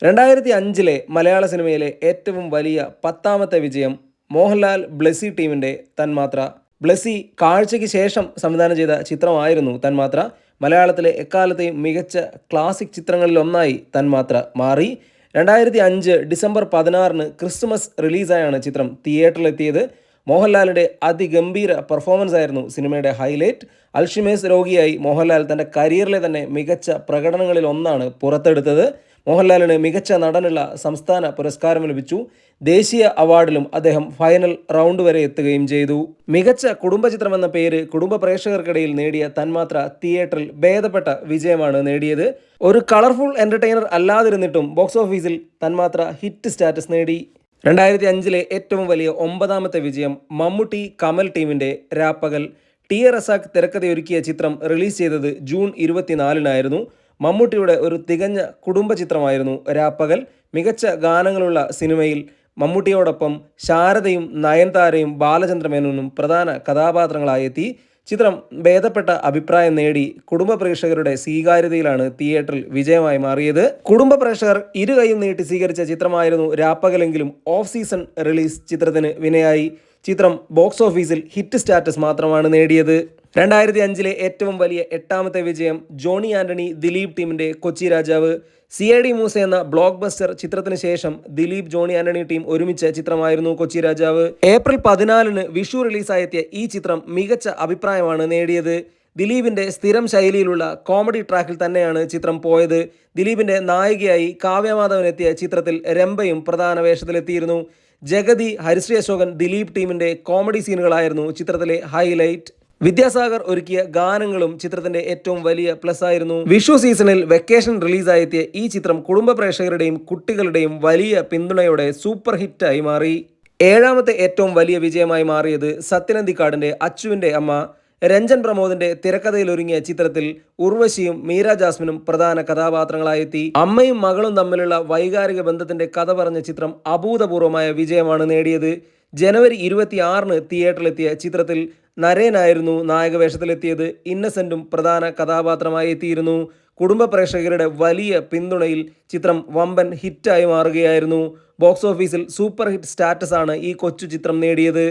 2005 മലയാള സിനിമയിലെ ഏറ്റവും വലിയ 10ാമത്തെ വിജയം മോഹൻലാൽ ബ്ലെസ്സി ടീമിൻ്റെ തന്മാത്ര. ബ്ലെസ്സി കാഴ്ചയ്ക്ക് ശേഷം സംവിധാനം ചെയ്ത ചിത്രമായിരുന്നു തന്മാത്ര. മലയാളത്തിലെ എക്കാലത്തെയും മികച്ച ക്ലാസിക് ചിത്രങ്ങളിലൊന്നായി തന്മാത്ര മാറി. 2005 ഡിസംബർ 16 ക്രിസ്മസ് റിലീസായാണ് ചിത്രം തിയേറ്ററിലെത്തിയത്. മോഹൻലാലിൻ്റെ അതിഗംഭീര പെർഫോമൻസ് ആയിരുന്നു സിനിമയുടെ ഹൈലൈറ്റ്. അൽഷിമേഴ്സ് രോഗിയായി മോഹൻലാൽ തൻ്റെ കരിയറിലെ തന്നെ മികച്ച പ്രകടനങ്ങളിൽ ഒന്നാണ് പുറത്തെടുത്തത്. മോഹൻലാലിന് മികച്ച നടനുള്ള സംസ്ഥാന പുരസ്കാരം ലഭിച്ചു. ദേശീയ അവാർഡിലും അദ്ദേഹം ഫൈനൽ റൗണ്ട് വരെ എത്തുകയും ചെയ്തു. മികച്ച കുടുംബചിത്രമെന്ന പേര് കുടുംബ പ്രേക്ഷകർക്കിടയിൽ നേടിയ തന്മാത്ര തിയേറ്ററിൽ ഭേദപ്പെട്ട വിജയമാണ് നേടിയത്. ഒരു കളർഫുൾ എൻ്റർടൈനർ അല്ലാതിരുന്നിട്ടും ബോക്സ് ഓഫീസിൽ തന്മാത്ര ഹിറ്റ് സ്റ്റാറ്റസ് നേടി. 2005 ഏറ്റവും വലിയ 9ാമത്തെ വിജയം മമ്മൂട്ടി കമൽ ടീമിൻ്റെ രാപ്പകൽ. ടി എ റസാഖ് തിരക്കഥയൊരുക്കിയ ചിത്രം റിലീസ് ചെയ്തത് ജൂൺ 24 മമ്മൂട്ടിയുടെ ഒരു തികഞ്ഞ കുടുംബ ചിത്രമായിരുന്നു രാപ്പകൽ. മികച്ച ഗാനങ്ങളുള്ള സിനിമയിൽ മമ്മൂട്ടിയോടൊപ്പം ശാരദയും നയൻതാരയും ബാലചന്ദ്രമേനോനും പ്രധാന കഥാപാത്രങ്ങളായി എത്തി. ചിത്രം ഭേദപ്പെട്ട അഭിപ്രായം നേടി കുടുംബ പ്രേക്ഷകരുടെ സ്വീകാര്യതയിലാണ് തിയേറ്ററിൽ വിജയമായി മാറിയത്. കുടുംബ പ്രേക്ഷകർ ഇരുകൈയും നീട്ടി സ്വീകരിച്ച ചിത്രമായിരുന്നു രാപ്പകലെങ്കിലും ഓഫ് സീസൺ റിലീസ് ചിത്രത്തിന് വിനയായി. ചിത്രം ബോക്സ് ഓഫീസിൽ ഹിറ്റ് സ്റ്റാറ്റസ് മാത്രമാണ് നേടിയത്. 2005 ഏറ്റവും വലിയ 8ാമത്തെ വിജയം ജോണി ആൻ്റണി ദിലീപ് ടീമിൻ്റെ കൊച്ചി രാജാവ്. CID മൂസ എന്ന ബ്ലോക്ക് ബസ്റ്റർ ചിത്രത്തിന് ശേഷം ദിലീപ് ജോണി ആൻ്റണി ടീം ഒരുമിച്ച ചിത്രമായിരുന്നു കൊച്ചി രാജാവ്. ഏപ്രിൽ 14 വിഷു റിലീസായെത്തിയ ഈ ചിത്രം മികച്ച അഭിപ്രായമാണ് നേടിയത്. ദിലീപിൻ്റെ സ്ഥിരം ശൈലിയിലുള്ള കോമഡി ട്രാക്കിൽ തന്നെയാണ് ചിത്രം പോയത്. ദിലീപിൻ്റെ നായികയായി കാവ്യമാധവൻ എത്തിയ ചിത്രത്തിൽ രംഭയും പ്രധാന വേഷത്തിലെത്തിയിരുന്നു. ജഗതി, ഹരിശ്രീ അശോകൻ, ദിലീപ് ടീമിൻ്റെ കോമഡി സീനുകളായിരുന്നു ചിത്രത്തിലെ ഹൈലൈറ്റ്. വിദ്യാസാഗർ ഒരുക്കിയ ഗാനങ്ങളും ചിത്രത്തിന്റെ ഏറ്റവും വലിയ പ്ലസ് ആയിരുന്നു. വിഷു സീസണിൽ വെക്കേഷൻ റിലീസായെത്തിയ ഈ ചിത്രം കുടുംബ പ്രേക്ഷകരുടെയും കുട്ടികളുടെയും വലിയ പിന്തുണയോടെ സൂപ്പർ ഹിറ്റായി മാറി. 7ാമത്തെ ഏറ്റവും വലിയ വിജയമായി മാറിയത് സത്യനന്ദിക്കാടിന്റെ അച്ചുവിന്റെ അമ്മ. രഞ്ജൻ പ്രമോദിന്റെ തിരക്കഥയിലൊരുങ്ങിയ ചിത്രത്തിൽ ഉർവശിയും മീര ജാസ്മിനും പ്രധാന കഥാപാത്രങ്ങളായെത്തി. അമ്മയും മകളും തമ്മിലുള്ള വൈകാരിക ബന്ധത്തിന്റെ കഥ പറഞ്ഞ ചിത്രം അഭൂതപൂർവമായ വിജയമാണ് നേടിയത്. ജനുവരി 26 തിയേറ്ററിലെത്തിയ ചിത്രത്തിൽ നരേനായിരുന്നു നായക വേഷത്തിലെത്തിയത്. ഇന്നസെന്റും പ്രധാന കഥാപാത്രമായി എത്തിയിരുന്നു. കുടുംബ പ്രേക്ഷകരുടെ വലിയ പിന്തുണയിൽ ചിത്രം വമ്പൻ ഹിറ്റായി മാറുകയായിരുന്നു. ബോക്സ് ഓഫീസിൽ സൂപ്പർ ഹിറ്റ് സ്റ്റാറ്റസ് ആണ് ഈ കൊച്ചു ചിത്രം നേടിയത്.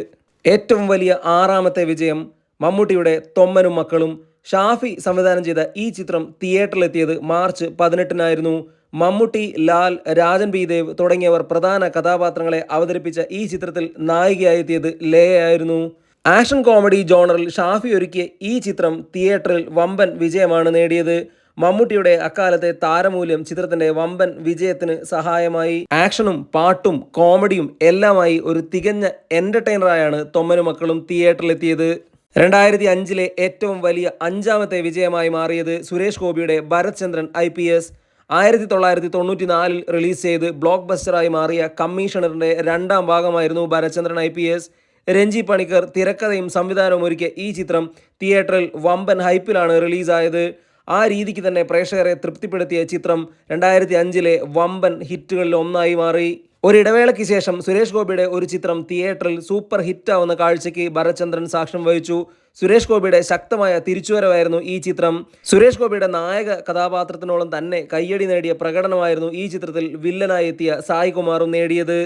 ഏറ്റവും വലിയ 6ാമത്തെ വിജയം മമ്മൂട്ടിയുടെ തൊമ്മനും മക്കളും. ഷാഫി സംവിധാനം ചെയ്ത ഈ ചിത്രം തിയേറ്ററിലെത്തിയത് മാർച്ച് 18 മമ്മൂട്ടി, ലാൽ, രാജൻ പി ദേവ് തുടങ്ങിയവർ പ്രധാന കഥാപാത്രങ്ങളെ അവതരിപ്പിച്ച ഈ ചിത്രത്തിൽ നായികയായെത്തിയത് ലയയായിരുന്നു. ആക്ഷൻ കോമഡി ജോണറിൽ ഷാഫി ഒരുക്കിയ ഈ ചിത്രം തിയേറ്ററിൽ വമ്പൻ വിജയമാണ് നേടിയത്. മമ്മൂട്ടിയുടെ അക്കാലത്തെ താരമൂല്യം ചിത്രത്തിന്റെ വമ്പൻ വിജയത്തിന് സഹായമായി. ആക്ഷനും പാട്ടും കോമഡിയും എല്ലാമായി ഒരു തികഞ്ഞ എന്റർടൈനറായാണ് തൊമ്മനും മക്കളും തിയേറ്ററിലെത്തിയത്. 2005 ഏറ്റവും വലിയ 5ാമത്തെ വിജയമായി മാറിയത് സുരേഷ് ഗോപിയുടെ ഭരത് ചന്ദ്രൻ IPS. 1994 റിലീസ് ചെയ്ത് ബ്ലോക്ക് ബസ്റ്ററായി മാറിയ കമ്മീഷണറിന്റെ 2ാം ഭാഗമായിരുന്നു ഭരത്ചന്ദ്രൻ IPS. രഞ്ജി പണിക്കർ തിരക്കഥയും സംവിധാനവും ഒരുക്കിയ ഈ ചിത്രം തിയേറ്ററിൽ വമ്പൻ ഹൈപ്പിലാണ് റിലീസായത്. ആ രീതിക്ക് തന്നെ പ്രേക്ഷകരെ തൃപ്തിപ്പെടുത്തിയ ചിത്രം 2005 വമ്പൻ ഹിറ്റുകളിൽ ഒന്നായി മാറി. ഒരിടവേളയ്ക്ക് ശേഷം സുരേഷ് ഗോപിയുടെ ഒരു ചിത്രം തിയേറ്ററിൽ സൂപ്പർ ഹിറ്റാവുന്ന കാഴ്ചയ്ക്ക് ഭരത്ചന്ദ്രൻ സാക്ഷ്യം വഹിച്ചു. സുരേഷ് ഗോപിയുടെ ശക്തമായ തിരിച്ചുവരവായിരുന്നു ഈ ചിത്രം. സുരേഷ് ഗോപിയുടെ നായക കഥാപാത്രത്തിനോളം തന്നെ കയ്യടി നേടിയ പ്രകടനമായിരുന്നു ഈ ചിത്രത്തിൽ വില്ലനായി എത്തിയ സായി കുമാറും നേടിയത്.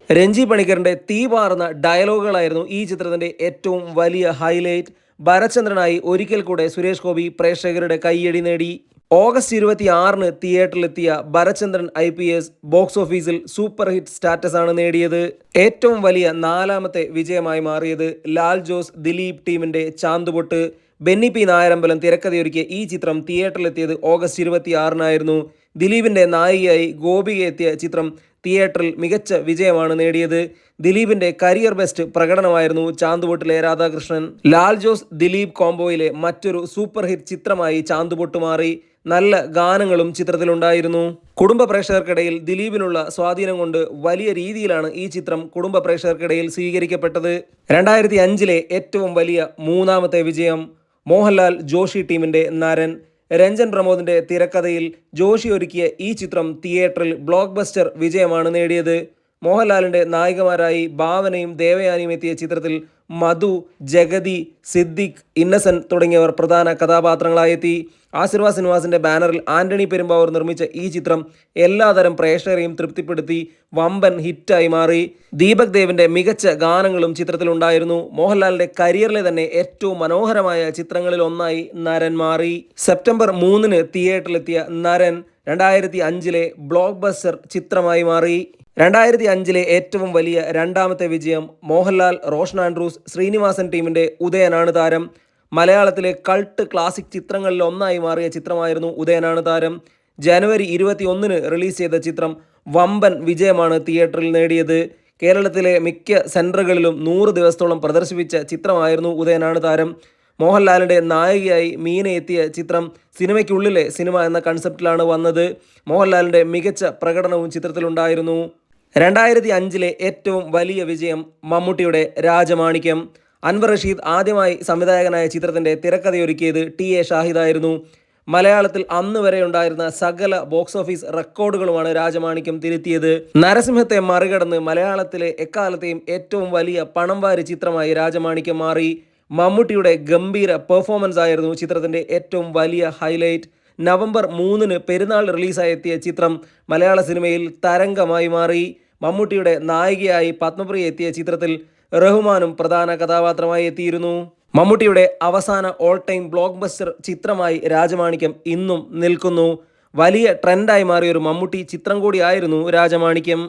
രഞ്ജി പണിക്കറിന്റെ തീപാറുന്ന ഡയലോഗുകളായിരുന്നു ഈ ചിത്രത്തിന്റെ ഏറ്റവും വലിയ ഹൈലൈറ്റ്. ഭരത്ചന്ദ്രനായി ഒരിക്കൽ കൂടെ സുരേഷ് ഗോപി പ്രേക്ഷകരുടെ കയ്യടി നേടി. ഓഗസ്റ്റ് 26 തിയേറ്ററിലെത്തിയ ഭരത്ചന്ദ്രൻ IPS ബോക്സ് ഓഫീസിൽ സൂപ്പർ ഹിറ്റ് സ്റ്റാറ്റസ് ആണ് നേടിയത്. ഏറ്റവും വലിയ 4ാമത്തെ വിജയമായി മാറിയത് ലാൽ ജോസ് ദിലീപ് ടീമിന്റെ ചാന്തുപൊട്ട്. ബെന്നി P നായരമ്പലം തിരക്കഥയൊരുക്കിയ ഈ ചിത്രം തിയേറ്ററിലെത്തിയത് ഓഗസ്റ്റ് 26 ദിലീപിന്റെ നായികയായി ഗോപിക എത്തിയ ചിത്രം തിയേറ്ററിൽ മികച്ച വിജയമാണ് നേടിയത്. ദിലീപിന്റെ കരിയർ ബെസ്റ്റ് പ്രകടനമായിരുന്നു ചാന്തുപൊട്ടിലെ രാധാകൃഷ്ണൻ. ലാൽ ജോസ് ദിലീപ് കോംബോയിലെ മറ്റൊരു സൂപ്പർ ഹിറ്റ് ചിത്രമായി ചാന്തുപൊട്ട് മാറി. നല്ല ഗാനങ്ങളും ചിത്രത്തിലുണ്ടായിരുന്നു. കുടുംബ പ്രേക്ഷകർക്കിടയിൽ ദിലീപിനുള്ള സ്വാധീനം കൊണ്ട് വലിയ രീതിയിലാണ് ഈ ചിത്രം കുടുംബ പ്രേക്ഷകർക്കിടയിൽ സ്വീകരിക്കപ്പെട്ടത്. 2005 ഏറ്റവും വലിയ 3ാമത്തെ വിജയം മോഹൻലാൽ ജോഷി ടീമിന്റെ നരൻ. രഞ്ജൻ പ്രമോദിന്റെ തിരക്കഥയിൽ ജോഷി ഒരുക്കിയ ഈ ചിത്രം തിയേറ്ററിൽ ബ്ലോക്ക് ബസ്റ്റർ വിജയമാണ് നേടിയത്. മോഹൻലാലിന്റെ നായികമാരായി ഭാവനയും ദേവയാനിയും എത്തിയ ചിത്രത്തിൽ മധു, ജഗതി, സിദ്ദിഖ്, ഇന്നസെന്റ് തുടങ്ങിയവർ പ്രധാന കഥാപാത്രങ്ങളായെത്തി. ആശീർവാദ് സിനിമാസിന്റെ ബാനറിൽ ആന്റണി പെരുമ്പാവൂർ നിർമ്മിച്ച ഈ ചിത്രം എല്ലാതരം പ്രേക്ഷകരെയും തൃപ്തിപ്പെടുത്തി വമ്പൻ ഹിറ്റായി മാറി. ദീപക് ദേവിന്റെ മികച്ച ഗാനങ്ങളും ചിത്രത്തിലുണ്ടായിരുന്നു. മോഹൻലാലിന്റെ കരിയറിലെ തന്നെ ഏറ്റവും മനോഹരമായ ചിത്രങ്ങളിൽ ഒന്നായി നരൻ മാറി. സെപ്റ്റംബർ 3 തിയേറ്ററിലെത്തിയ നരൻ 2005 ബ്ലോക്ക് ബസ്റ്റർ ചിത്രമായി മാറി. 2005 ഏറ്റവും വലിയ രണ്ടാമത്തെ വിജയം. മോഹൻലാൽ, റോഷൻ ആൻഡ്രൂസ്, ശ്രീനിവാസൻ ടീമിന്റെ ഉദയനാണ് താരം. മലയാളത്തിലെ കൾട്ട് ക്ലാസിക് ചിത്രങ്ങളിൽ ഒന്നായി മാറിയ ചിത്രമായിരുന്നു ഉദയനാണ് താരം. ജനുവരി 21 റിലീസ് ചെയ്ത ചിത്രം വമ്പൻ വിജയമാണ് തിയേറ്ററിൽ നേടിയത്. കേരളത്തിലെ മിക്ക സെൻറ്ററുകളിലും 100 ദിവസത്തോളം പ്രദർശിപ്പിച്ച ചിത്രമായിരുന്നു ഉദയനാണ് താരം. മോഹൻലാലിൻ്റെ നായികയായി മീന എത്തിയ ചിത്രം സിനിമയ്ക്കുള്ളിലെ സിനിമ എന്ന കൺസെപ്റ്റിലാണ് വന്നത്. മോഹൻലാലിൻ്റെ മികച്ച പ്രകടനവും ചിത്രത്തിലുണ്ടായിരുന്നു. 2005 ഏറ്റവും വലിയ വിജയം മമ്മൂട്ടിയുടെ രാജമാണിക്യം. അൻവർ റഷീദ് ആദ്യമായി സംവിധായകനായ ചിത്രത്തിൻ്റെ തിരക്കഥയൊരുക്കിയത് ടി.എ. ഷാഹിദായിരുന്നു. മലയാളത്തിൽ അന്ന് വരെ ഉണ്ടായിരുന്ന സകല ബോക്സ് ഓഫീസ് റെക്കോർഡുകളുമാണ് രാജമാണിക്യം തിരുത്തിയത്. നരസിംഹത്തെ മറികടന്ന് മലയാളത്തിലെ എക്കാലത്തെയും ഏറ്റവും വലിയ പണം വാരി ചിത്രമായി രാജമാണിക്യം മാറി. മമ്മൂട്ടിയുടെ ഗംഭീര പെർഫോമൻസ് ആയിരുന്നു ചിത്രത്തിൻ്റെ ഏറ്റവും വലിയ ഹൈലൈറ്റ്. നവംബർ 3 പെരുന്നാൾ റിലീസായി എത്തിയ ചിത്രം മലയാള സിനിമയിൽ തരംഗമായി മാറി. മമ്മൂട്ടിയുടെ നായികയായി പത്മപ്രിയ എത്തിയ ചിത്രത്തിൽ റഹ്മാനും പ്രധാന കഥാപാത്രമായി എത്തിയിരുന്നു. മമ്മൂട്ടിയുടെ അവസാന ഓൾ ടൈം ബ്ലോക്ക് ബസ്റ്റർ ചിത്രമായി രാജമാണിക്യം ഇന്നും നിൽക്കുന്നു. വലിയ ട്രെൻഡായി മാറിയൊരു മമ്മൂട്ടി ചിത്രം കൂടിയായിരുന്നു രാജമാണിക്യം.